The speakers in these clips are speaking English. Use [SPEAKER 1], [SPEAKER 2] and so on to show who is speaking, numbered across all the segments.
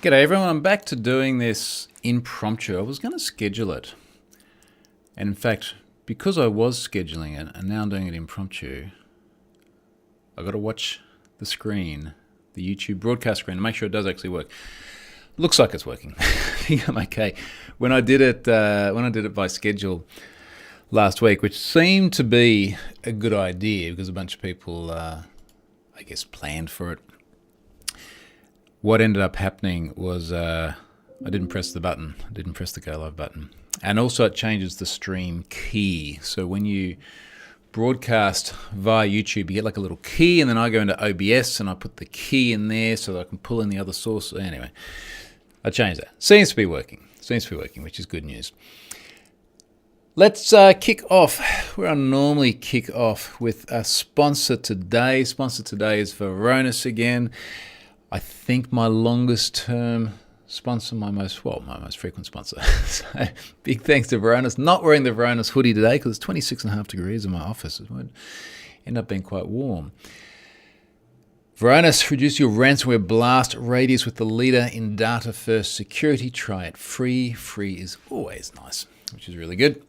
[SPEAKER 1] G'day everyone, I'm back to doing this impromptu. I was going to schedule it. And in fact, because I was scheduling it and now I'm doing it impromptu, I've got to watch the screen, the YouTube broadcast screen, to make sure it does actually work. Looks like it's working. I think I'm okay. When I did it by schedule last week, which seemed to be a good idea because a bunch of people, planned for it. What ended up happening was I didn't press the button. I didn't press the go live button. And also it changes the stream key. So when you broadcast via YouTube, you get like a little key, and then I go into OBS and I put the key in there so that I can pull in the other source. Anyway, I changed that. Seems to be working, which is good news. Let's kick off where I normally kick off with a sponsor today. Sponsor today is Varonis again. I think my longest term sponsor, my most frequent sponsor. So big thanks to Varonis. Not wearing the Varonis hoodie today because it's 26.5 degrees in my office. It would end up being quite warm. Varonis, reduce your ransomware blast radius with the leader in data first security. Try it free. Free is always nice, which is really good.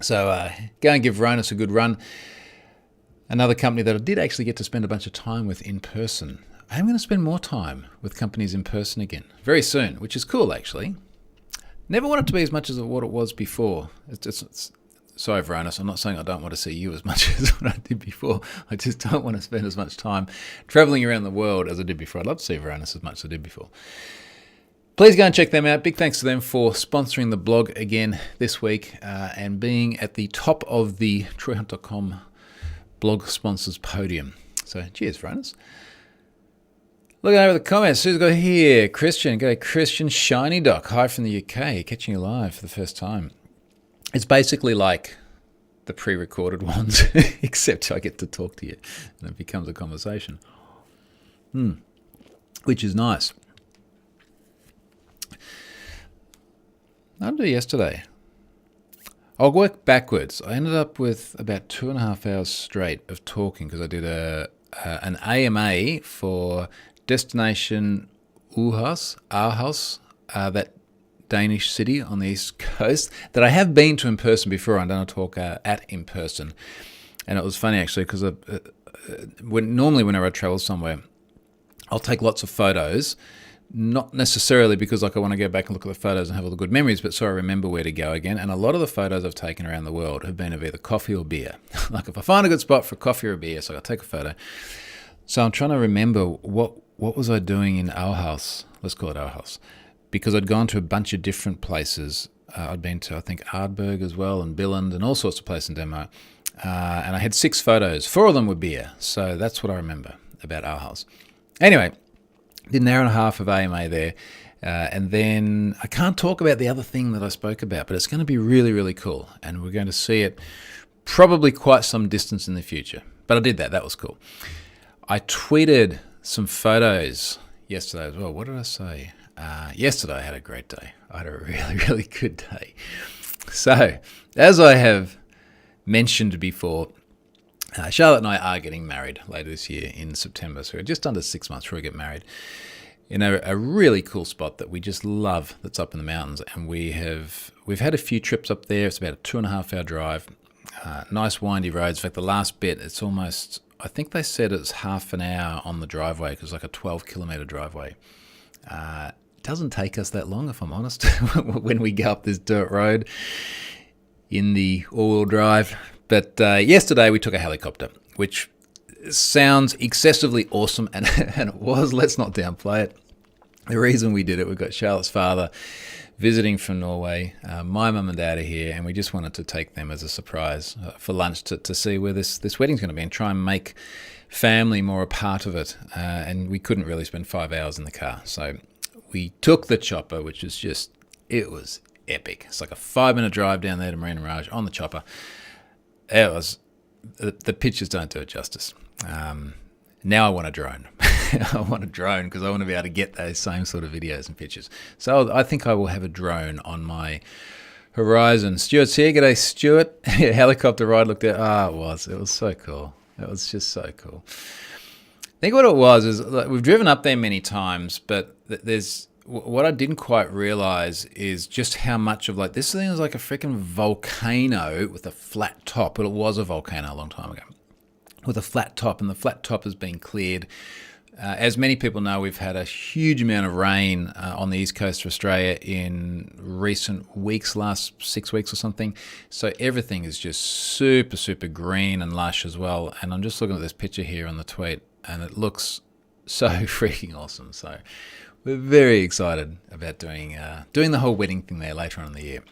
[SPEAKER 1] So go and give Varonis a good run. Another company that I did actually get to spend a bunch of time with in person. I'm going to spend more time with companies in person again very soon, which is cool, actually. Never want it to be as much as what it was before. Sorry, Varonis, I'm not saying I don't want to see you as much as what I did before. I just don't want to spend as much time traveling around the world as I did before. I'd love to see Varonis as much as I did before. Please go and check them out. Big thanks to them for sponsoring the blog again this week and being at the top of the TroyHunt.com blog sponsors podium. So cheers, Varonis. Looking over the comments, who's got here? Christian. G'day, Christian. Shiny Doc. Hi from the UK. Catching you live for the first time. It's basically like the pre-recorded ones, except I get to talk to you and it becomes a conversation. Which is nice. What did I do yesterday? I'll work backwards. I ended up with about 2.5 hours straight of talking because I did an AMA for Destination Aarhus, that Danish city on the east coast that I have been to in person before. I've done a talk at in person, and it was funny actually because whenever I travel somewhere, I'll take lots of photos, not necessarily because I want to go back and look at the photos and have all the good memories, but so I remember where to go again. And a lot of the photos I've taken around the world have been of either coffee or beer. Like if I find a good spot for coffee or beer, so I'll take a photo. So I'm trying to remember what was I doing in Aarhus? Let's call it Aarhus. Because I'd gone to a bunch of different places. I'd been to, I think, Ardberg as well and Billund and all sorts of places in Denmark. And I had 6 photos. 4 of them were beer. So that's what I remember about Aarhus. Anyway, did an hour and a half of AMA there. And then I can't talk about the other thing that I spoke about, but it's going to be really, really cool. And we're going to see it probably quite some distance in the future. But I did that. That was cool. I tweeted some photos yesterday as well. What did I say? Yesterday I had a great day. I had a really, really good day. So, as I have mentioned before, Charlotte and I are getting married later this year in September. So we're just under 6 months before we get married in a really cool spot that we just love that's up in the mountains. And we've had a few trips up there. It's about a 2.5 hour drive. Nice windy roads. In fact, the last bit, it's almost, I think they said it's half an hour on the driveway because it's like a 12-kilometre driveway. It doesn't take us that long, if I'm honest, when we go up this dirt road in the all-wheel drive. But yesterday we took a helicopter, which sounds excessively awesome, and it was. Let's not downplay it. The reason we did it, we've got Charlotte's father visiting from Norway. My mum and dad are here, and we just wanted to take them as a surprise for lunch to see where this wedding's going to be and try and make family more a part of it. And we couldn't really spend 5 hours in the car. So we took the chopper, which is just, it was epic. It's like a 5-minute drive down there to Marina Mirage on the chopper. It was, the pictures don't do it justice. Now I want a drone. I want a drone because I want to be able to get those same sort of videos and pictures. So I think I will have a drone on my horizon. Stuart's here. G'day, Stuart. Helicopter ride looked at. It was so cool. It was just so cool. I think what it was is, like, we've driven up there many times, but there's what I didn't quite realize is just how much of like this thing is like a freaking volcano with a flat top. Well, it was a volcano a long time ago with a flat top, and the flat top has been cleared. As many people know, we've had a huge amount of rain on the east coast of Australia in recent weeks, last 6 weeks or something. So everything is just super, super green and lush as well. And I'm just looking at this picture here on the tweet, and it looks so freaking awesome. So we're very excited about doing the whole wedding thing there later on in the year.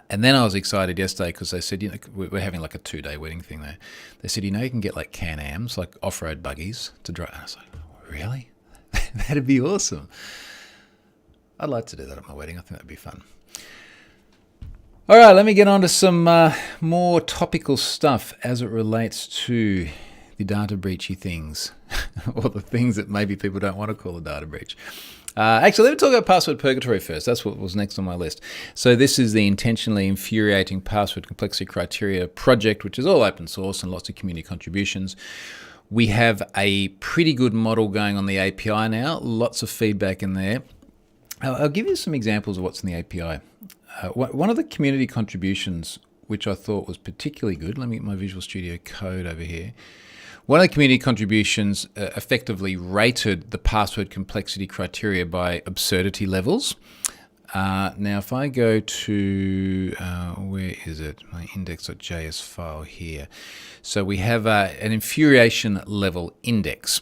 [SPEAKER 1] And then I was excited yesterday because they said, we're having like a 2-day wedding thing there. They said, you can get like Can-Ams, like off-road buggies to drive. And I was like, really? That'd be awesome. I'd like to do that at my wedding. I think that'd be fun. All right, let me get on to some more topical stuff as it relates to the data breachy things, or the things that maybe people don't want to call a data breach. Actually, let me talk about password purgatory first. That's what was next on my list. So this is the intentionally infuriating password complexity criteria project, which is all open source and lots of community contributions. We have a pretty good model going on the API now, lots of feedback in there. I'll give you some examples of what's in the API. One of the community contributions, which I thought was particularly good, let me get my Visual Studio Code over here. One of the community contributions effectively rated the password complexity criteria by absurdity levels. Now, if I go to, where is it? My index.js file here. So we have an infuriation level index.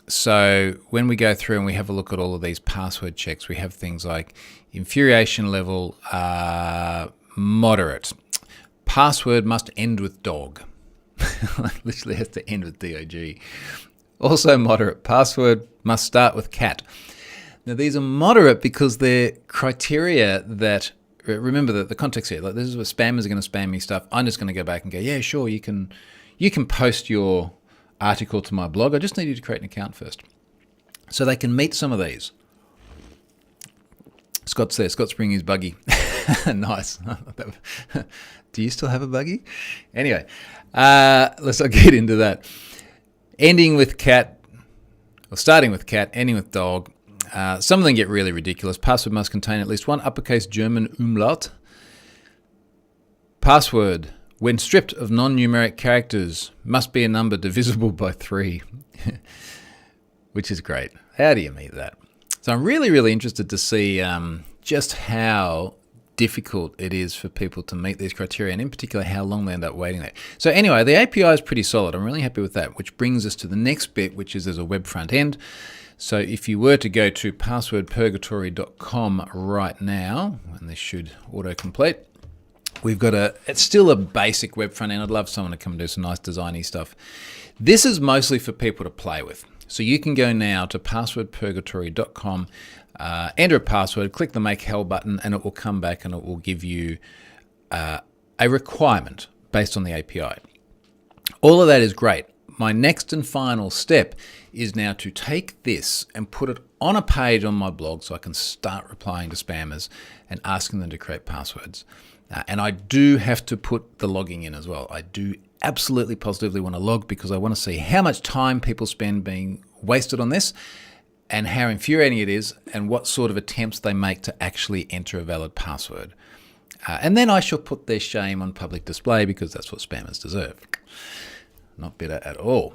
[SPEAKER 1] So when we go through and we have a look at all of these password checks, we have things like infuriation level moderate. Password must end with dog. Literally has to end with DOG. Also moderate. Password must start with cat. Now these are moderate because they're criteria that, remember that the context here, like this is where spammers are going to spam me stuff. I'm just going to go back and go, yeah, sure, you can post your article to my blog. I just need you to create an account first. So they can meet some of these. Scott's there. Scott's bringing his buggy. Nice. Do you still have a buggy? Anyway, let's not get into that. Ending with cat, or starting with cat, ending with dog. Some of them get really ridiculous. Password must contain at least one uppercase German umlaut. Password, when stripped of non-numeric characters, must be a number divisible by 3, which is great. How do you meet that? So I'm really, really interested to see just how difficult it is for people to meet these criteria, and in particular how long they end up waiting there. So anyway, the API is pretty solid. I'm really happy with that, which brings us to the next bit, which is there's a web front end. So if you were to go to passwordpurgatory.com right now, and this should autocomplete, we've got it's still a basic web front end. I'd love someone to come and do some nice designy stuff. This is mostly for people to play with. So you can go now to passwordpurgatory.com, enter a password, click the Make Hell button, and it will come back and it will give you a requirement based on the API. All of that is great. My next and final step is now to take this and put it on a page on my blog so I can start replying to spammers and asking them to create passwords. And I do have to put the logging in as well. I do absolutely positively want to log because I want to see how much time people spend being wasted on this and how infuriating it is and what sort of attempts they make to actually enter a valid password. And then I shall put their shame on public display because that's what spammers deserve. Not bitter at all.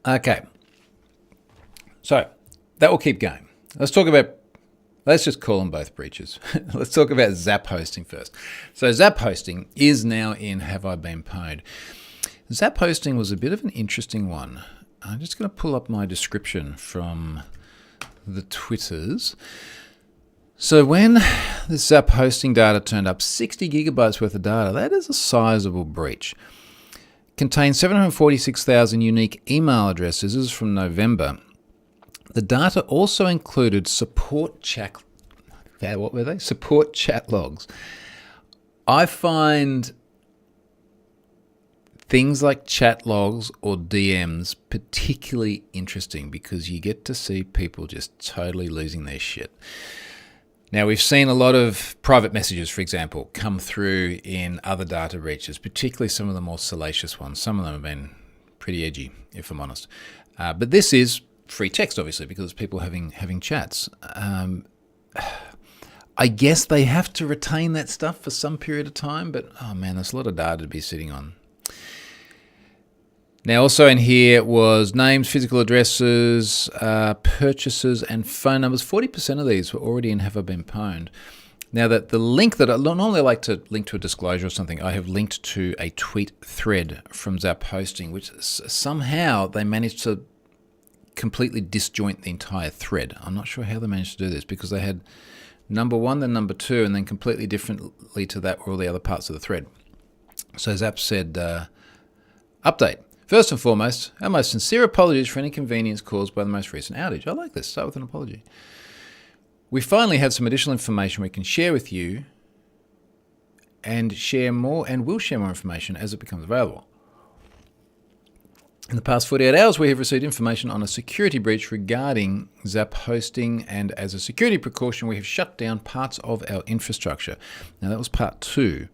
[SPEAKER 1] Okay. So that will keep going. Let's just call them both breaches. Let's talk about Zap hosting first. So Zap hosting is now in Have I Been Pwned? Zap hosting was a bit of an interesting one. I'm just going to pull up my description from the Twitters. So when the Zap hosting data turned up, 60 gigabytes worth of data, that is a sizable breach. Contains 746,000 unique email addresses. This is from November. The data also included support chat. What were they? Support chat logs. I find things like chat logs or DMs particularly interesting because you get to see people just totally losing their shit. Now, we've seen a lot of private messages, for example, come through in other data breaches, particularly some of the more salacious ones. Some of them have been pretty edgy, if I'm honest. But this is free text, obviously, because it's people having chats. I guess they have to retain that stuff for some period of time, but oh man, there's a lot of data to be sitting on. Now, also in here was names, physical addresses, purchases, and phone numbers. 40% of these were already and have been pwned. Now, that the link that I normally like to link to a disclosure or something, I have linked to a tweet thread from Zap Hosting, which somehow they managed to completely disjoint the entire thread. I'm not sure how they managed to do this, because they had number one, then number two, and then completely differently to that were all the other parts of the thread. So Zap said, update. First and foremost, our most sincere apologies for any inconvenience caused by the most recent outage. I like this. Start with an apology. We finally have some additional information we can share with you, and we'll share more information as it becomes available. In the past 48 hours, we have received information on a security breach regarding Zap Hosting, and as a security precaution, we have shut down parts of our infrastructure. Now, that was part 2.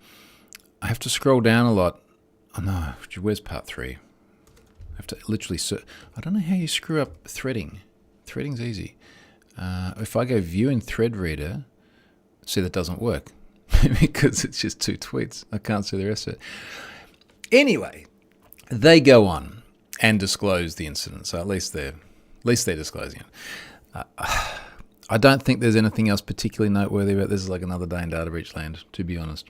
[SPEAKER 1] I have to scroll down a lot. Oh no, where's part 3? I have to literally search. I don't know how you screw up threading. Threading's easy. If I go view in thread reader, see, that doesn't work because it's just 2 tweets. I can't see the rest of it. Anyway, they go on and disclose the incident. So at least they're disclosing it. I don't think there's anything else particularly noteworthy about this. Is like another day in data breach land, to be honest.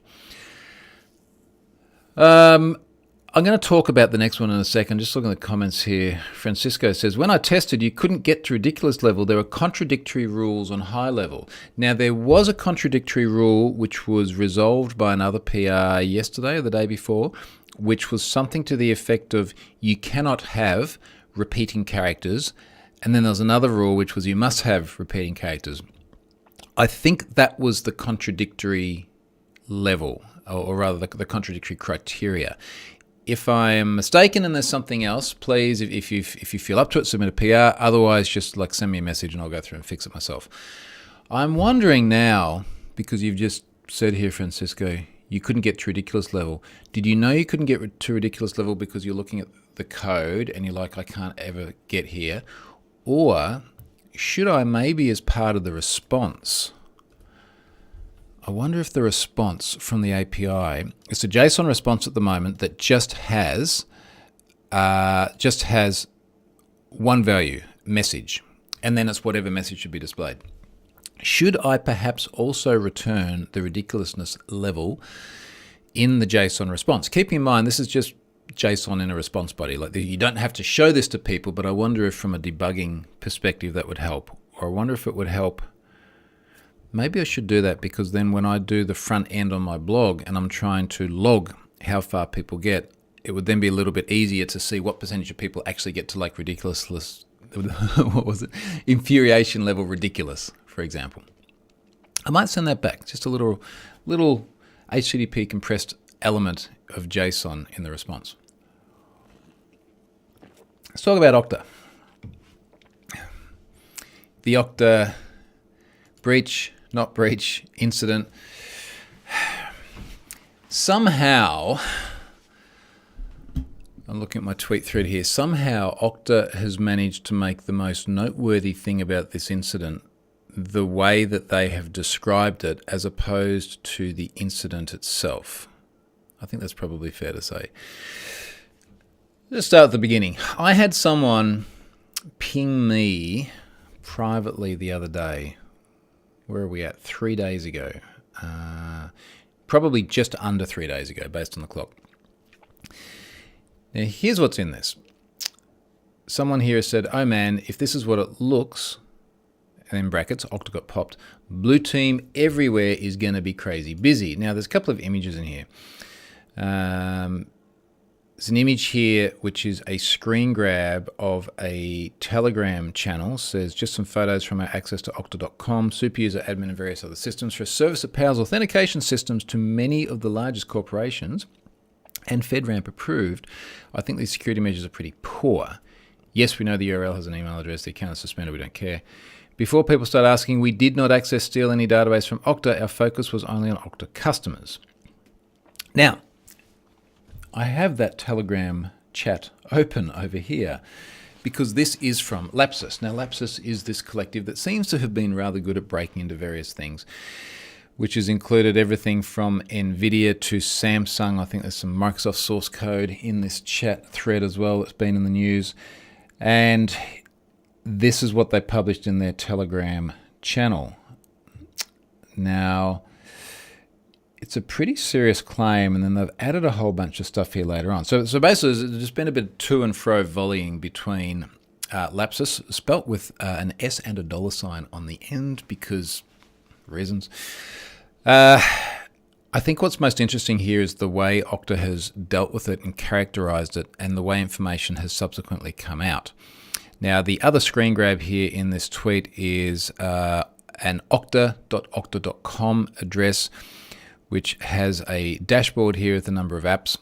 [SPEAKER 1] I'm going to talk about the next one in a second. Just looking at the comments here. Francisco says, when I tested, you couldn't get to ridiculous level. There were contradictory rules on high level. Now, there was a contradictory rule which was resolved by another PR yesterday or the day before, which was something to the effect of you cannot have repeating characters. And then there's another rule which was you must have repeating characters. I think that was the contradictory level, or rather the contradictory criteria. If I am mistaken and there's something else, please, if you feel up to it, submit a PR. Otherwise, just like send me a message and I'll go through and fix it myself. I'm wondering now, because you've just said here, Francisco, you couldn't get to ridiculous level. Did you know you couldn't get to ridiculous level because you're looking at the code and you're like, I can't ever get here? Or should I maybe, as part of the response, I wonder if the response from the API, it's a JSON response at the moment that just has one value, message, and then it's whatever message should be displayed. Should I perhaps also return the ridiculousness level in the JSON response? Keep in mind, this is just JSON in a response body. Like, you don't have to show this to people, but I wonder if from a debugging perspective that would help. Or I wonder if it would help. Maybe I should do that, because then when I do the front end on my blog and I'm trying to log how far people get, it would then be a little bit easier to see what percentage of people actually get to like ridiculous, what was it? Infuriation level ridiculous, for example. I might send that back, just a little HTTP compressed element of JSON in the response. Let's talk about Okta. The Okta breach, not breach, incident. Somehow, I'm looking at my tweet thread here, somehow Okta has managed to make the most noteworthy thing about this incident the way that they have described it as opposed to the incident itself. I think that's probably fair to say. Let's start at the beginning. I had someone ping me privately the other day. Where are we at? 3 days ago. Probably just under 3 days ago, based on the clock. Now, here's what's in this. Someone here has said, oh man, if this is what it looks, and in brackets, Okta got popped, blue team everywhere is going to be crazy busy. Now, there's a couple of images in here. There's an image here which is a screen grab of a Telegram channel. Says just some photos from our access to Okta.com, super user admin and various other systems for a service that powers authentication systems to many of the largest corporations and FedRAMP approved. I think these security measures are pretty poor. Yes, we know the URL has an email address, the account is suspended, we don't care. Before people start asking, we did not steal any database from Okta. Our focus was only on Okta customers. Now, I have that Telegram chat open over here, because this is from Lapsus. Now, Lapsus is this collective that seems to have been rather good at breaking into various things, which has included everything from NVIDIA to Samsung. I think there's some Microsoft source code in this chat thread as well that's been in the news. And this is what they published in their Telegram channel. Now, it's a pretty serious claim, and then they've added a whole bunch of stuff here later on. So basically, there's just been a bit of to and fro volleying between Lapsus, spelt with an S and a $sign on the end because reasons. I think what's most interesting here is the way Okta has dealt with it and characterized it, and the way information has subsequently come out. Now, the other screen grab here in this tweet is an okta.okta.com address, which has a dashboard here with a number of apps.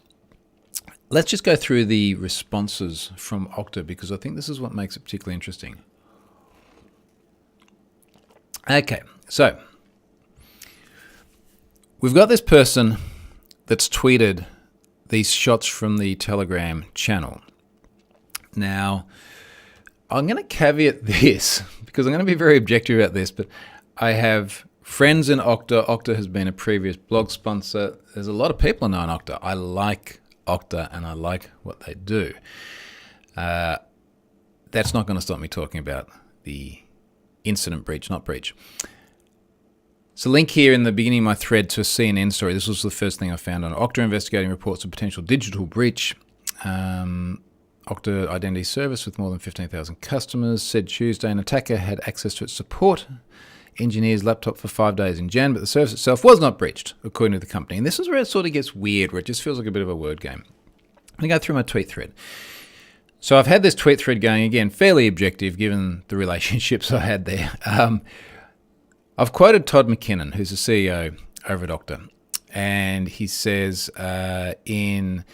[SPEAKER 1] Let's just go through the responses from Okta, because I think this is what makes it particularly interesting. Okay, so we've got this person that's tweeted these shots from the Telegram channel. Now, I'm going to caveat this, because I'm going to be very objective about this, but I have friends in Okta. Okta has been a previous blog sponsor. There's a lot of people know in Okta. I like Okta and I like what they do. That's not going to stop me talking about the incident breach, not breach. So link here in the beginning of my thread to a CNN story. This was the first thing I found on Okta investigating reports of potential digital breach. Okta Identity Service with more than 15,000 customers said Tuesday an attacker had access to its support engineer's laptop for 5 days in Jan, but the service itself was not breached, according to the company. And this is where it sort of gets weird, where it just feels like a bit of a word game. I'm going to go through my tweet thread. So I've had this tweet thread going, again, fairly objective given the relationships I had there. I've quoted Todd McKinnon, who's the CEO over at Okta, and he says in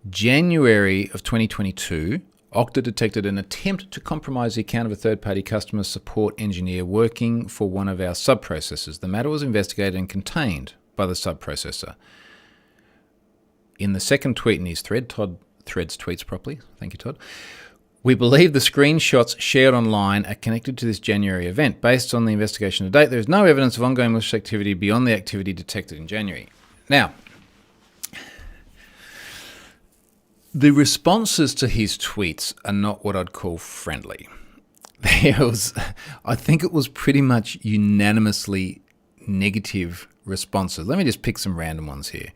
[SPEAKER 1] January of 2022, Okta detected an attempt to compromise the account of a third-party customer support engineer working for one of our sub-processors. The matter was investigated and contained by the sub-processor. In the second tweet in his thread, Todd threads tweets properly. Thank you, Todd. We believe the screenshots shared online are connected to this January event. Based on the investigation to date, there is no evidence of ongoing malicious activity beyond the activity detected in January. Now, the responses to his tweets are not what I'd call friendly. I think it was pretty much unanimously negative responses. Let me just pick some random ones here.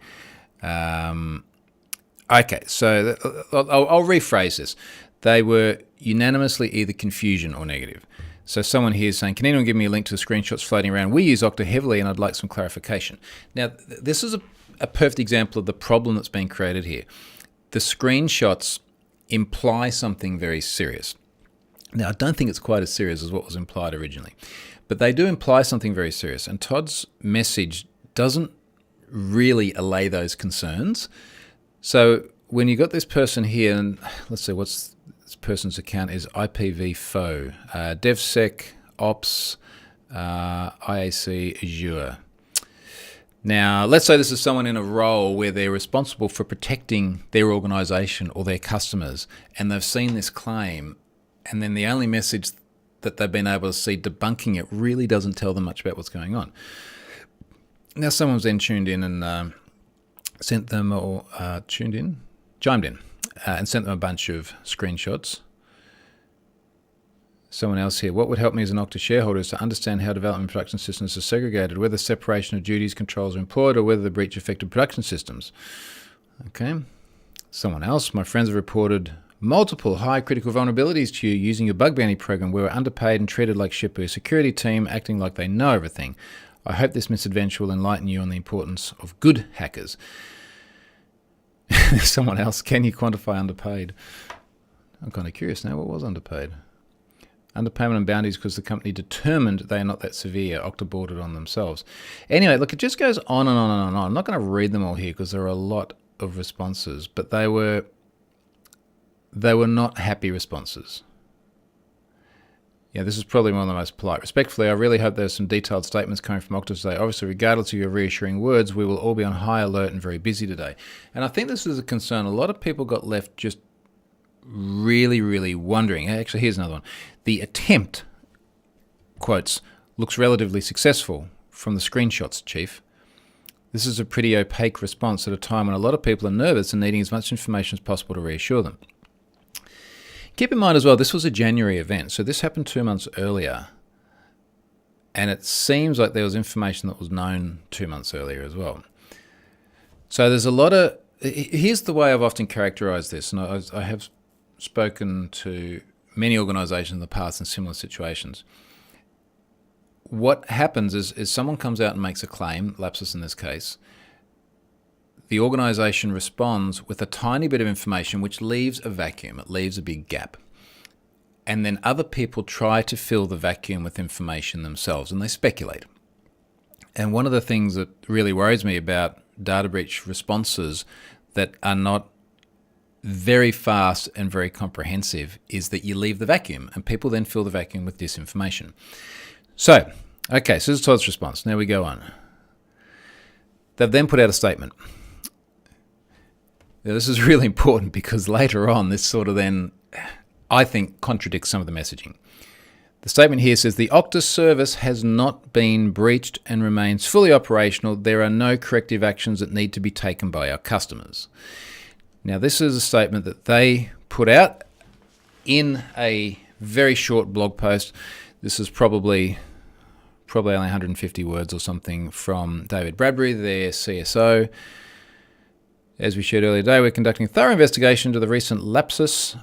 [SPEAKER 1] Okay, so I'll rephrase this. They were unanimously either confusion or negative. So someone here is saying, can anyone give me a link to the screenshots floating around? We use Okta heavily and I'd like some clarification. Now, this is a perfect example of the problem that's being created here. The screenshots imply something very serious. Now, I don't think it's quite as serious as what was implied originally, but they do imply something very serious. And Todd's message doesn't really allay those concerns. So when you got this person here, and let's see, what's this person's account is IPv4, DevSec, Ops, IAC, Azure. Now, let's say this is someone in a role where they're responsible for protecting their organization or their customers, and they've seen this claim, and then the only message that they've been able to see debunking it really doesn't tell them much about what's going on. Now, someone's then chimed in and sent them, or chimed in, and sent them a bunch of screenshots. Someone else here. What would help me as an Okta shareholder is to understand how development and production systems are segregated, whether separation of duties, controls are employed, or whether the breach affected production systems. Okay. Someone else. My friends have reported multiple high critical vulnerabilities to you using your bug bounty program. We were underpaid and treated like shit by a security team, acting like they know everything. I hope this misadventure will enlighten you on the importance of good hackers. Someone else. Can you quantify underpaid? I'm kind of curious now. What was underpaid? Underpayment and bounties because the company determined they are not that severe. Okta bought it on themselves. Anyway, look, it just goes on and on and on. I'm not going to read them all here because there are a lot of responses, but they were not happy responses. Yeah, this is probably one of the most polite. Respectfully, I really hope there's some detailed statements coming from Okta today. Obviously, regardless of your reassuring words, we will all be on high alert and very busy today. And I think this is a concern. A lot of people got left just really, really wondering. Actually, here's another one. The attempt, quotes, looks relatively successful from the screenshots, Chief. This is a pretty opaque response at a time when a lot of people are nervous and needing as much information as possible to reassure them. Keep in mind as well, this was a January event, so this happened 2 months earlier. And it seems like there was information that was known 2 months earlier as well. So there's a lot of... Here's the way I've often characterized this, and I have spoken to many organizations in the past in similar situations. What happens is someone comes out and makes a claim, Lapsus in this case. The organization responds with a tiny bit of information which leaves a vacuum. It leaves a big gap. And then other people try to fill the vacuum with information themselves, and they speculate. And one of the things that really worries me about data breach responses that are not very fast and very comprehensive is that you leave the vacuum, and people then fill the vacuum with disinformation. So, okay, so this is Todd's response. Now we go on. They've then put out a statement. Now, this is really important because later on, this sort of then, I think, contradicts some of the messaging. The statement here says, the Okta service has not been breached and remains fully operational. There are no corrective actions that need to be taken by our customers. Now, this is a statement that they put out in a very short blog post. This is probably only 150 words or something from David Bradbury, their CSO. As we shared earlier today, we're conducting a thorough investigation into the recent Lapsus,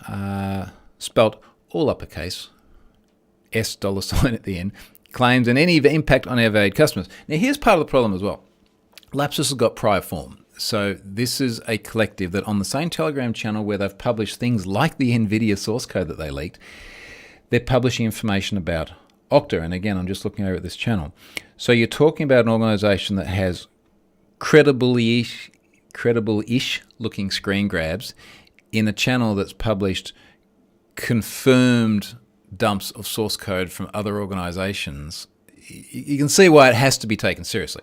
[SPEAKER 1] spelt all uppercase, $$ at the end, claims and any impact on our valued customers. Now, here's part of the problem as well. Lapsus has got prior form. So this is a collective that on the same Telegram channel where they've published things like the NVIDIA source code that they leaked, they're publishing information about Okta. And again, I'm just looking over at this channel. So you're talking about an organization that has credible-ish looking screen grabs in a channel that's published confirmed dumps of source code from other organizations. You can see why it has to be taken seriously.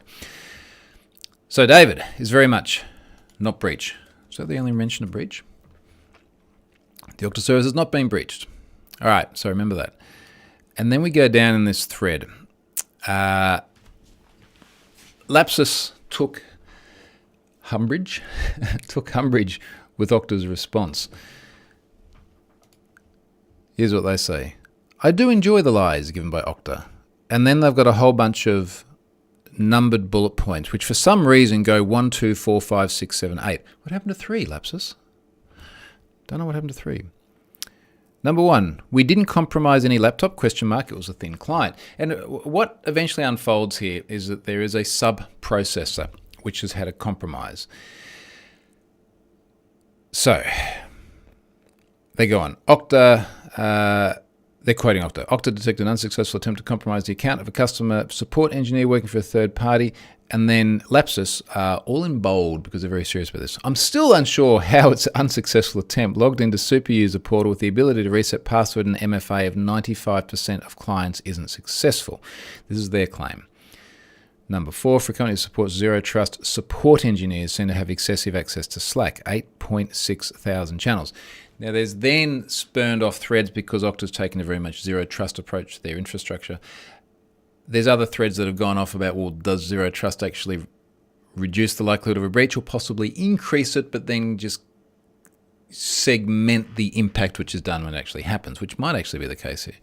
[SPEAKER 1] So David is very much not breach. Is that the only mention of breach? The Okta service has not been breached. All right, so remember that. And then we go down in this thread. Lapsus took umbrage with Okta's response. Here's what they say. I do enjoy the lies given by Okta. And then they've got a whole bunch of numbered bullet points, which for some reason go 1, 2, 4, 5, 6, 7, 8. What happened to 3, Lapsus? Don't know what happened to 3. Number 1, we didn't compromise any laptop, ? It was a thin client. And what eventually unfolds here is that there is a sub-processor which has had a compromise. So, they go on. Okta, they're quoting Okta. Okta detected an unsuccessful attempt to compromise the account of a customer support engineer working for a third party. And then Lapsus, all in bold because they're very serious about this. I'm still unsure how its unsuccessful attempt logged into super user portal with the ability to reset password and MFA of 95% of clients isn't successful. This is their claim. Number 4, for a company that supports zero trust, support engineers seem to have excessive access to Slack, 8.6 thousand channels. Now, there's then spurned off threads because Okta's taken a very much zero trust approach to their infrastructure. There's other threads that have gone off about, well, does zero trust actually reduce the likelihood of a breach or possibly increase it, but then just segment the impact which is done when it actually happens, which might actually be the case here.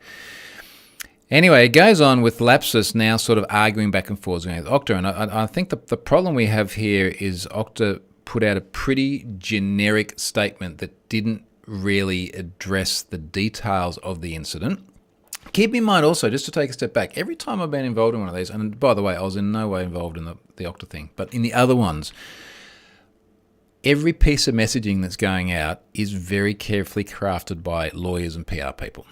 [SPEAKER 1] Anyway, it goes on with Lapsus now sort of arguing back and forth with Okta, and I think the problem we have here is Okta put out a pretty generic statement that didn't really address the details of the incident. Keep in mind also, just to take a step back, every time I've been involved in one of these, and by the way, I was in no way involved in the Okta thing, but in the other ones, every piece of messaging that's going out is very carefully crafted by lawyers and PR people.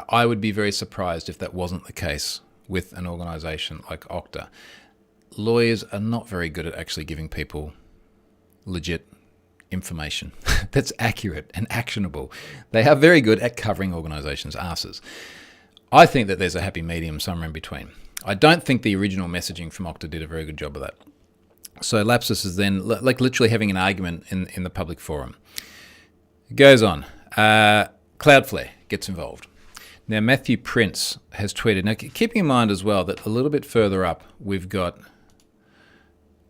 [SPEAKER 1] I would be very surprised if that wasn't the case with an organization like Okta. Lawyers are not very good at actually giving people legit information that's accurate and actionable. They are very good at covering organizations' asses. I think that there's a happy medium somewhere in between. I don't think the original messaging from Okta did a very good job of that. So Lapsus is then like literally having an argument in the public forum. It goes on. Cloudflare gets involved. Now, Matthew Prince has tweeted. Now, keeping in mind as well that a little bit further up, we've got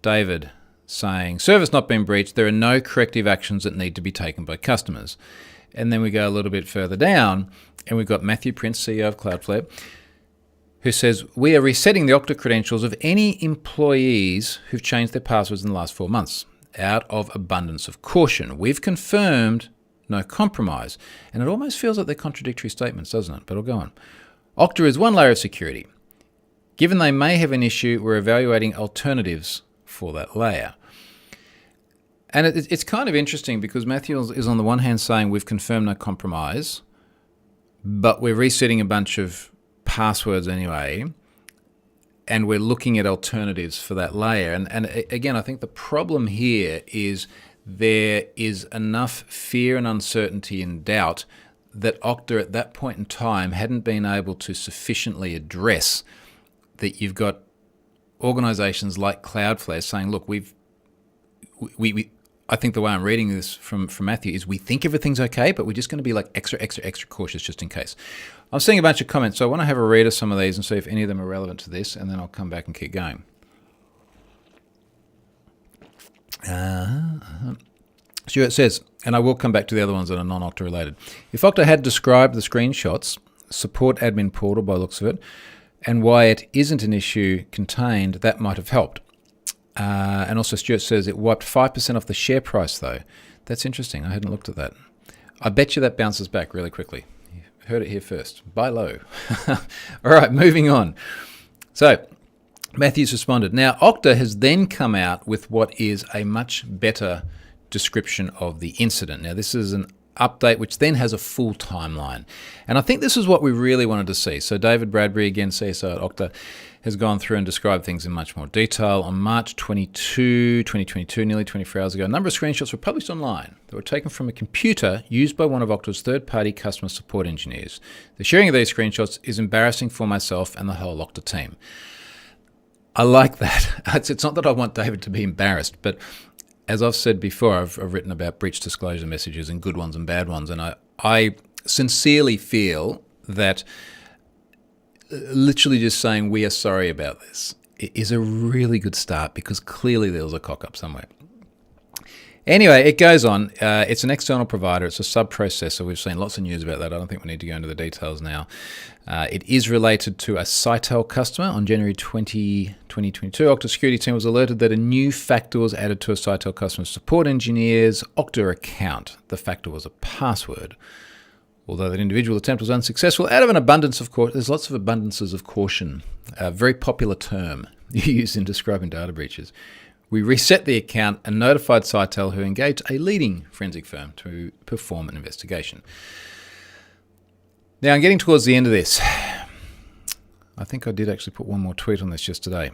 [SPEAKER 1] David saying, service not been breached, there are no corrective actions that need to be taken by customers. And then we go a little bit further down, and we've got Matthew Prince, CEO of Cloudflare, who says, we are resetting the Okta credentials of any employees who've changed their passwords in the last 4 months out of abundance of caution. We've confirmed no compromise. And it almost feels like they're contradictory statements, doesn't it? But I'll go on. Okta is one layer of security. Given they may have an issue, we're evaluating alternatives for that layer. And it's kind of interesting because Matthew is on the one hand saying we've confirmed no compromise, but we're resetting a bunch of passwords anyway, and we're looking at alternatives for that layer. And again, I think the problem here is there is enough fear and uncertainty and doubt that Okta at that point in time hadn't been able to sufficiently address that you've got organizations like Cloudflare saying, look, we I think the way I'm reading this from Matthew is we think everything's okay, but we're just going to be like extra cautious just in case. I'm seeing a bunch of comments, so I want to have a read of some of these and see if any of them are relevant to this, and then I'll come back and keep going. Stuart says, and I will come back to the other ones that are non-Okta related. If Okta had described the screenshots, support admin portal by the looks of it, and why it isn't an issue contained, that might have helped. And also Stuart says it wiped 5% off the share price though. That's interesting. I hadn't looked at that. I bet you that bounces back really quickly. You heard it here first. Buy low. All right, moving on. So Matthew's responded. Now, Okta has then come out with what is a much better description of the incident. Now, this is an update which then has a full timeline. And I think this is what we really wanted to see. So David Bradbury, again, CSO at Okta, has gone through and described things in much more detail. On March 22, 2022, nearly 24 hours ago, a number of screenshots were published online that were taken from a computer used by one of Okta's third-party customer support engineers. The sharing of these screenshots is embarrassing for myself and the whole Okta team. I like that. It's not that I want David to be embarrassed, but as I've said before, I've written about breach disclosure messages and good ones and bad ones, and I sincerely feel that literally just saying we are sorry about this is a really good start because clearly there was a cock-up somewhere. Anyway, it goes on. It's an external provider. It's a sub-processor. We've seen lots of news about that. I don't think we need to go into the details now. It is related to a Sitel customer. On January 20, 2022, Okta security team was alerted that a new factor was added to a Sitel customer support engineer's Okta account. The factor was a password. Although that individual attempt was unsuccessful, out of an abundance of caution, there's lots of abundances of caution, a very popular term used in describing data breaches. We reset the account and notified Sitel, who engaged a leading forensic firm to perform an investigation. Now, I'm getting towards the end of this. I think I did actually put one more tweet on this just today.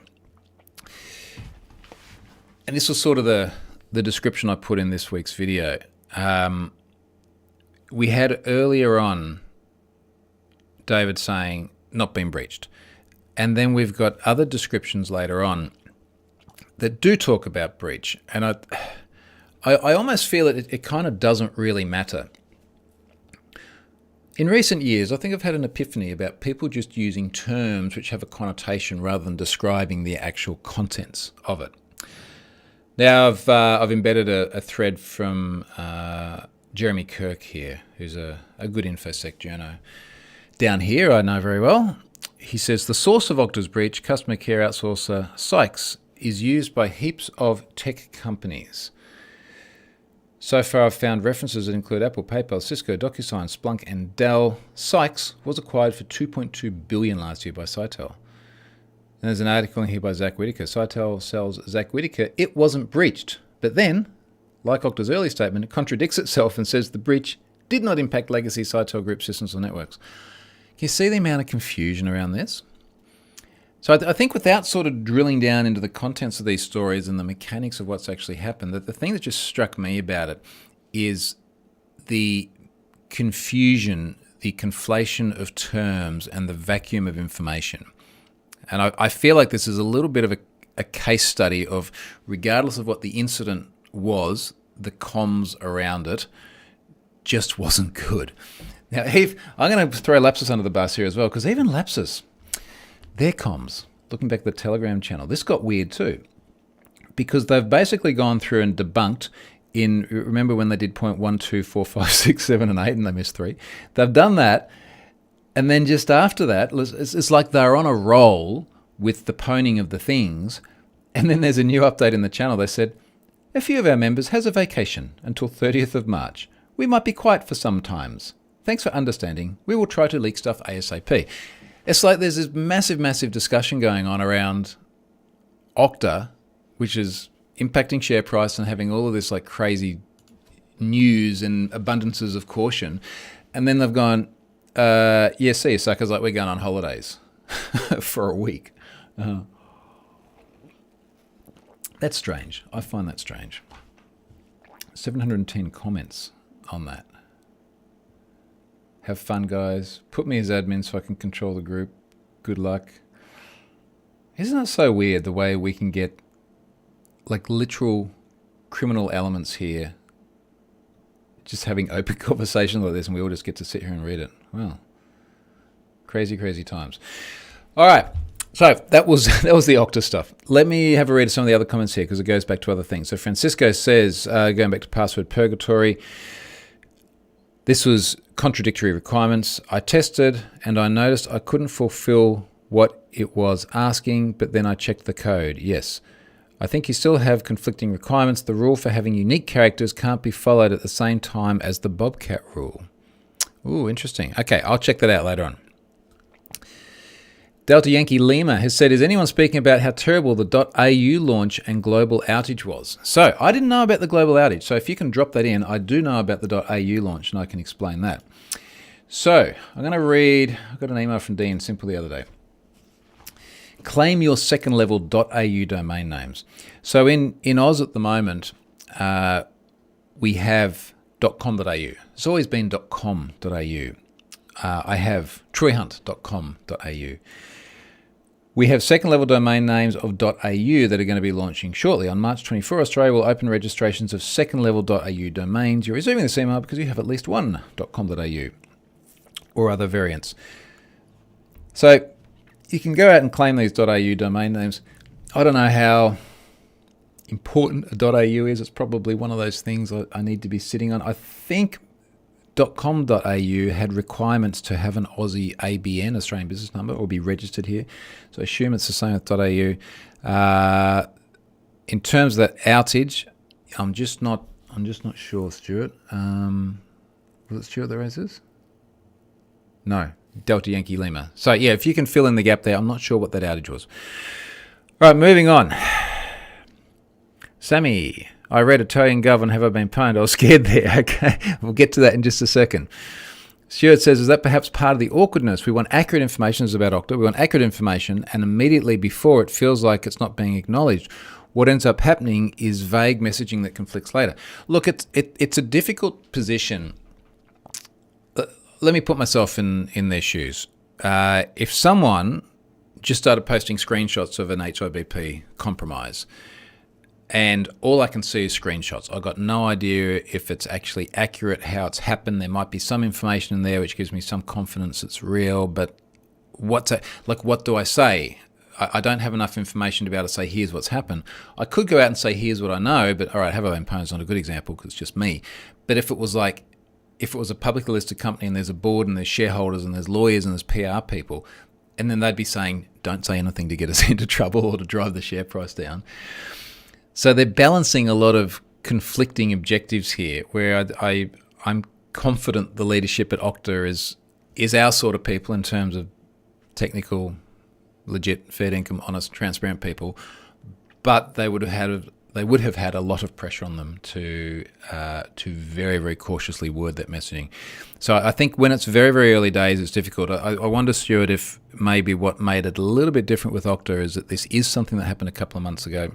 [SPEAKER 1] And this was sort of the description I put in this week's video. We had earlier on David saying, not been breached. And then we've got other descriptions later on that do talk about breach. And I almost feel it kind of doesn't really matter. In recent years, I think I've had an epiphany about people just using terms which have a connotation rather than describing the actual contents of it. Now, I've embedded a thread from Jeremy Kirk here, who's a good InfoSec journo down here, I know very well. He says, the source of Okta's breach, customer care outsourcer Sykes, is used by heaps of tech companies. So far, I've found references that include Apple, PayPal, Cisco, DocuSign, Splunk, and Dell. Sykes was acquired for $2.2 billion last year by Sitel. And there's an article in here by Zach Whitaker. Sitel sells Zach Whitaker, it wasn't breached. But then, like Okta's early statement, it contradicts itself and says the breach did not impact legacy Sitel group systems or networks. Can you see the amount of confusion around this? So I think without sort of drilling down into the contents of these stories and the mechanics of what's actually happened, that the thing that just struck me about it is the confusion, the conflation of terms, and the vacuum of information. And I feel like this is a little bit of a case study of, regardless of what the incident was, the comms around it just wasn't good. Now, I'm going to throw Lapsus under the bus here as well, because even Lapsus, their comms, looking back at the Telegram channel, this got weird too, because they've basically gone through and debunked remember when they did 0.12, 4, 5, 6, 7, and 8, and they missed 3? They've done that, and then just after that, it's like they're on a roll with the poning of the things, and then there's a new update in the channel. They said, a few of our members has a vacation until 30th of March. We might be quiet for some times. Thanks for understanding. We will try to leak stuff ASAP. It's like there's this massive discussion going on around Okta, which is impacting share price and having all of this like crazy news and abundances of caution. And then they've gone, yeah, see you suckers, like we're going on holidays for a week. That's strange. I find that strange. 710 comments on that. Have fun, guys. Put me as admin so I can control the group. Good luck. Isn't it so weird the way we can get like literal criminal elements here just having open conversations like this, and we all just get to sit here and read it? Well, crazy times. All right. So that was the Okta stuff. Let me have a read of some of the other comments here, because it goes back to other things. So Francisco says, going back to password purgatory, this was contradictory requirements. I tested and I noticed I couldn't fulfill what it was asking, but then I checked the code. Yes. I think you still have conflicting requirements. The rule for having unique characters can't be followed at the same time as the Bobcat rule. Ooh, interesting. Okay, I'll check that out later on. Delta Yankee Lima has said, is anyone speaking about how terrible the .au launch and global outage was? So I didn't know about the global outage. So if you can drop that in, I do know about the .au launch, and I can explain that. So I'm going to read, I got an email from Dean Simple the other day. Claim your second level .au domain names. So in Oz at the moment, we have .com.au. It's always been .com.au. I have troyhunt.com.au. We have second level domain names of .au that are going to be launching shortly. On March 24, Australia will open registrations of second level .au domains. You're receiving this email because you have at least one .com.au or other variants. So you can go out and claim these .au domain names. I don't know how important a .au is. It's probably one of those things I need to be sitting on. I think .com.au had requirements to have an Aussie ABN, Australian Business Number, or be registered here. So I assume it's the same with .au. In terms of that outage, I'm just not sure, Stuart. Was it Stuart that raised this? No. Delta Yankee Lima. So yeah, if you can fill in the gap there, I'm not sure what that outage was. All right, moving on. Sammy, I read Italian Gov and have I been pwned? I was scared there. Okay, we'll get to that in just a second. Stuart says, is that perhaps part of the awkwardness? We want accurate information about Okta. We want accurate information, and immediately before it feels like it's not being acknowledged. What ends up happening is vague messaging that conflicts later. Look, it's a difficult position. Let me put myself in their shoes. If someone just started posting screenshots of an HIBP compromise, and all I can see is screenshots, I've got no idea if it's actually accurate, how it's happened. There might be some information in there which gives me some confidence it's real, but what do I say? I don't have enough information to be able to say, here's what's happened. I could go out and say, here's what I know, but all right, have I been pwned is not a good example because it's just me. But if it was a publicly listed company and there's a board and there's shareholders and there's lawyers and there's PR people, and then they'd be saying, don't say anything to get us into trouble or to drive the share price down. So they're balancing a lot of conflicting objectives here, where I'm confident the leadership at Okta is our sort of people in terms of technical, legit, fair income, honest, transparent people, but they would have had a lot of pressure on them to very, very cautiously word that messaging. So I think when it's very, very early days, it's difficult. I wonder, Stuart, if maybe what made it a little bit different with Okta is that this is something that happened a couple of months ago.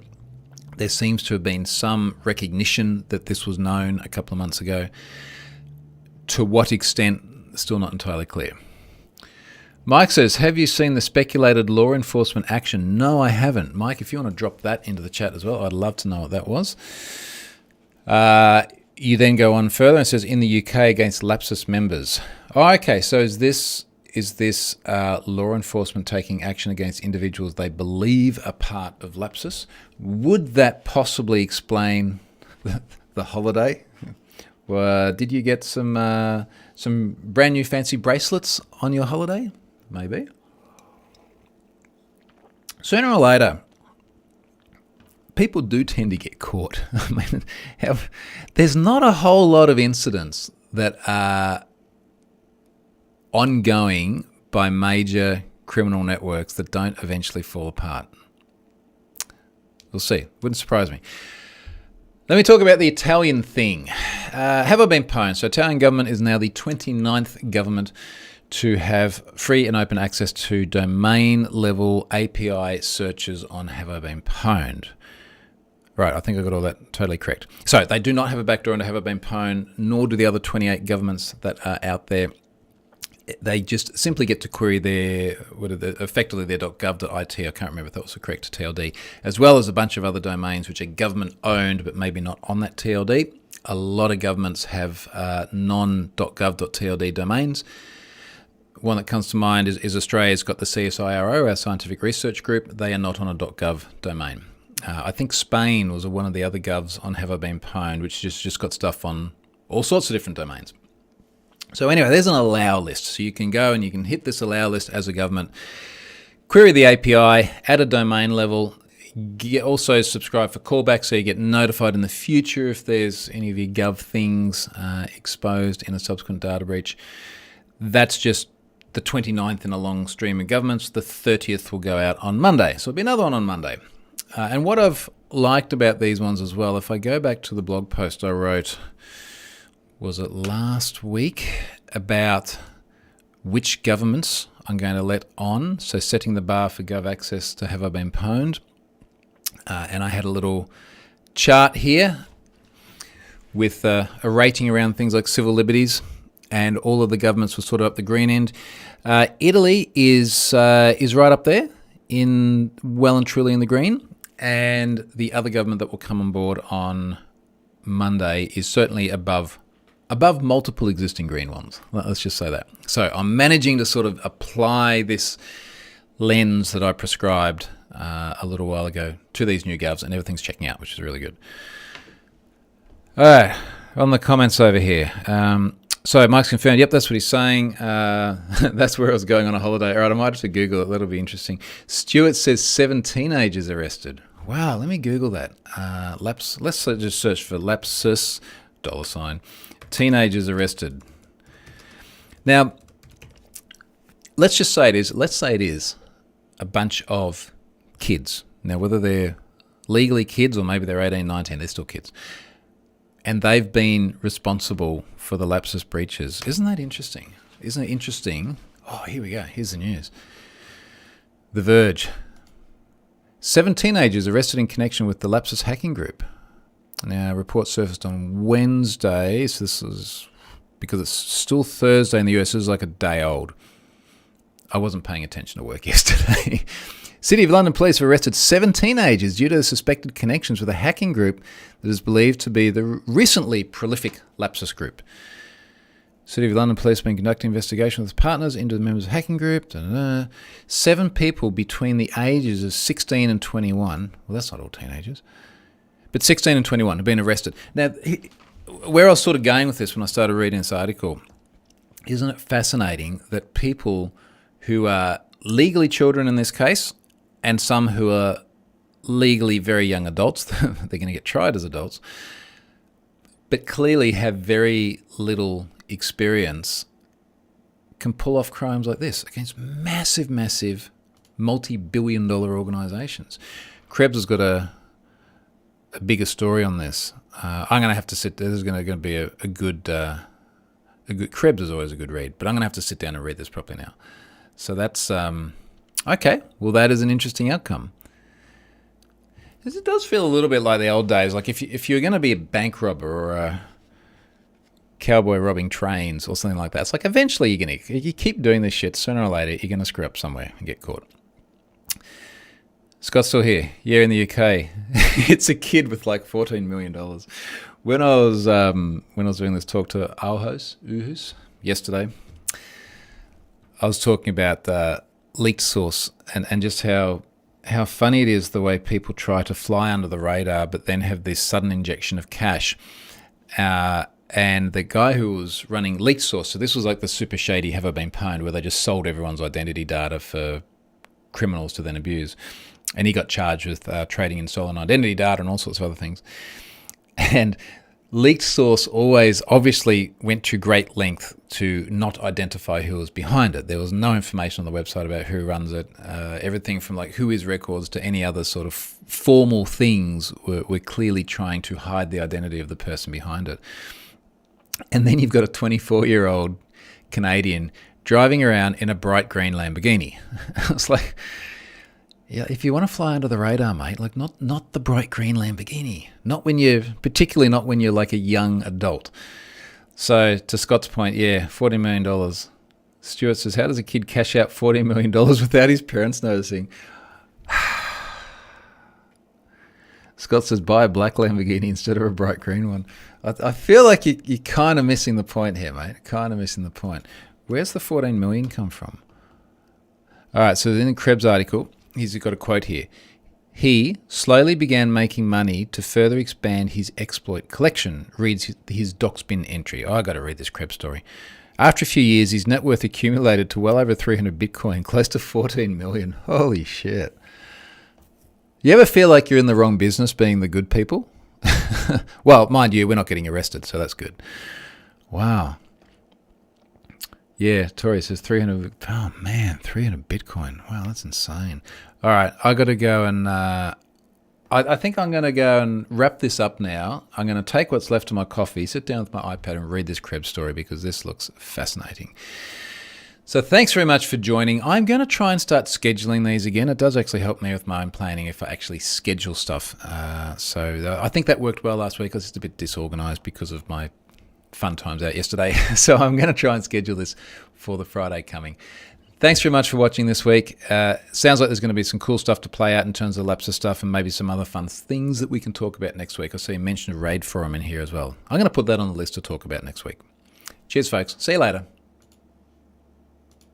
[SPEAKER 1] There seems to have been some recognition that this was known a couple of months ago. To what extent, still not entirely clear. Mike says, have you seen the speculated law enforcement action? No, I haven't. Mike, if you want to drop that into the chat as well, I'd love to know what that was. You then go on further and it says in the UK against Lapsus members. Oh, okay. So is this law enforcement taking action against individuals they believe are part of Lapsus? Would that possibly explain the holiday? Did you get some brand new fancy bracelets on your holiday? Maybe. Sooner or later, people do tend to get caught. I mean, there's not a whole lot of incidents that are ongoing by major criminal networks that don't eventually fall apart. We'll see. Wouldn't surprise me. Let me talk about the Italian thing. Have I been pwned? So Italian government is now the 29th government to have free and open access to domain-level API searches on Have I Been Pwned. Right, I think I got all that totally correct. So they do not have a backdoor into Have I Been Pwned, nor do the other 28 governments that are out there. They just simply get to query effectively their .gov.it, I can't remember if that was the correct TLD, as well as a bunch of other domains which are government-owned but maybe not on that TLD. A lot of governments have non.gov.tld domains. One that comes to mind is Australia's got the CSIRO, our scientific research group. They are not on a .gov domain. I think Spain was one of the other govs on Have I Been Pwned, which just got stuff on all sorts of different domains. So anyway, there's an allow list. So you can go and you can hit this allow list as a government, query the API at a domain level, also subscribe for callbacks so you get notified in the future if there's any of your gov things exposed in a subsequent data breach. That's just the 29th in a long stream of governments. The 30th will go out on Monday. So it'll be another one on Monday. And what I've liked about these ones as well, if I go back to the blog post I wrote, was it last week, about which governments I'm going to let on, so setting the bar for gov access to Have I Been Pwned. And I had a little chart here with a rating around things like civil liberties, and all of the governments were sort of up the green end. Italy is right up there, well and truly in the green, and the other government that will come on board on Monday is certainly above multiple existing green ones. Let's just say that. So I'm managing to sort of apply this lens that I prescribed a little while ago to these new govs, and everything's checking out, which is really good. All right, on the comments over here. So Mike's confirmed. Yep, that's what he's saying. That's where I was going on a holiday. All right, I might have to Google it. That'll be interesting. Stuart says 7 teenagers arrested. Wow, let me Google that. Let's just search for Lapsus, $, teenagers arrested. Now, let's say it is a bunch of kids. Now, whether they're legally kids or maybe they're 18, 19, they're still kids. And they've been responsible for the Lapsus breaches. Isn't that interesting? Isn't it interesting? Oh, here we go. Here's the news. The Verge. 7 teenagers arrested in connection with the Lapsus hacking group. Now, a report surfaced on Wednesday. So this is because it's still Thursday in the US. This is like a day old. I wasn't paying attention to work yesterday. City of London police have arrested 7 teenagers due to suspected connections with a hacking group that is believed to be the recently prolific Lapsus group. City of London police have been conducting investigation with partners into the members of the hacking group. 7 people between the ages of 16 and 21. Well, that's not all teenagers. But 16 and 21 have been arrested. Now, where I was sort of going with this when I started reading this article, isn't it fascinating that people who are legally children in this case, and some who are legally very young adults, they're going to get tried as adults, but clearly have very little experience, can pull off crimes like this against massive, massive, multi-billion-dollar organisations. Krebs has got a bigger story on this. I'm going to have to sit. This is going to be a good. Krebs is always a good read, but I'm going to have to sit down and read this properly now. So that's okay. Well, that is an interesting outcome. It does feel a little bit like the old days. Like if you're going to be a bank robber or a cowboy robbing trains or something like that, it's like eventually you keep doing this shit. Sooner or later, you're going to screw up somewhere and get caught. Scott's still here. Yeah, in the UK. It's a kid with like $14 million. When I was doing this talk to Uhus yesterday, I was talking about leaked source and just how funny it is the way people try to fly under the radar, but then have this sudden injection of cash. And the guy who was running leaked source, so this was like the super shady Have I Been Pwned, where they just sold everyone's identity data for criminals to then abuse. And he got charged with trading in stolen identity data and all sorts of other things. And leaked source always obviously went to great length to not identify who was behind it. There was no information on the website about who runs it. Everything from like who is records to any other sort of formal things were clearly trying to hide the identity of the person behind it. And then you've got a 24-year-old Canadian driving around in a bright green Lamborghini. It's like, yeah, if you want to fly under the radar, mate, like not the bright green Lamborghini. Particularly not when you're like a young adult. So to Scott's point, yeah, $40 million. Stuart says, how does a kid cash out $40 million without his parents noticing? Scott says, buy a black Lamborghini instead of a bright green one. I feel like you're kind of missing the point here, mate. Kind of missing the point. Where's the 14 million come from? All right, so in the Krebs article, he's got a quote here. He slowly began making money to further expand his exploit collection, reads his Doxbin entry. I got to read this Krebs story. After a few years, his net worth accumulated to well over 300 Bitcoin, close to 14 million. Holy shit. You ever feel like you're in the wrong business being the good people? Well, mind you, we're not getting arrested, so that's good. Wow. Yeah, Tori says 300. Oh, man, 300 Bitcoin. Wow, that's insane. All right, I got to go and I think I'm going to go and wrap this up now. I'm going to take what's left of my coffee, sit down with my iPad and read this Krebs story because this looks fascinating. So thanks very much for joining. I'm going to try and start scheduling these again. It does actually help me with my own planning if I actually schedule stuff. So I think that worked well last week. I was just a bit disorganized because of my fun times out yesterday. So I'm going to try and schedule this for the Friday coming. Thanks very much for watching this week. Sounds like there's going to be some cool stuff to play out in terms of Lapsus stuff and maybe some other fun things that we can talk about next week. I see you mentioned a raid forum in here as well. I'm going to put that on the list to talk about next week. Cheers, folks. See you later.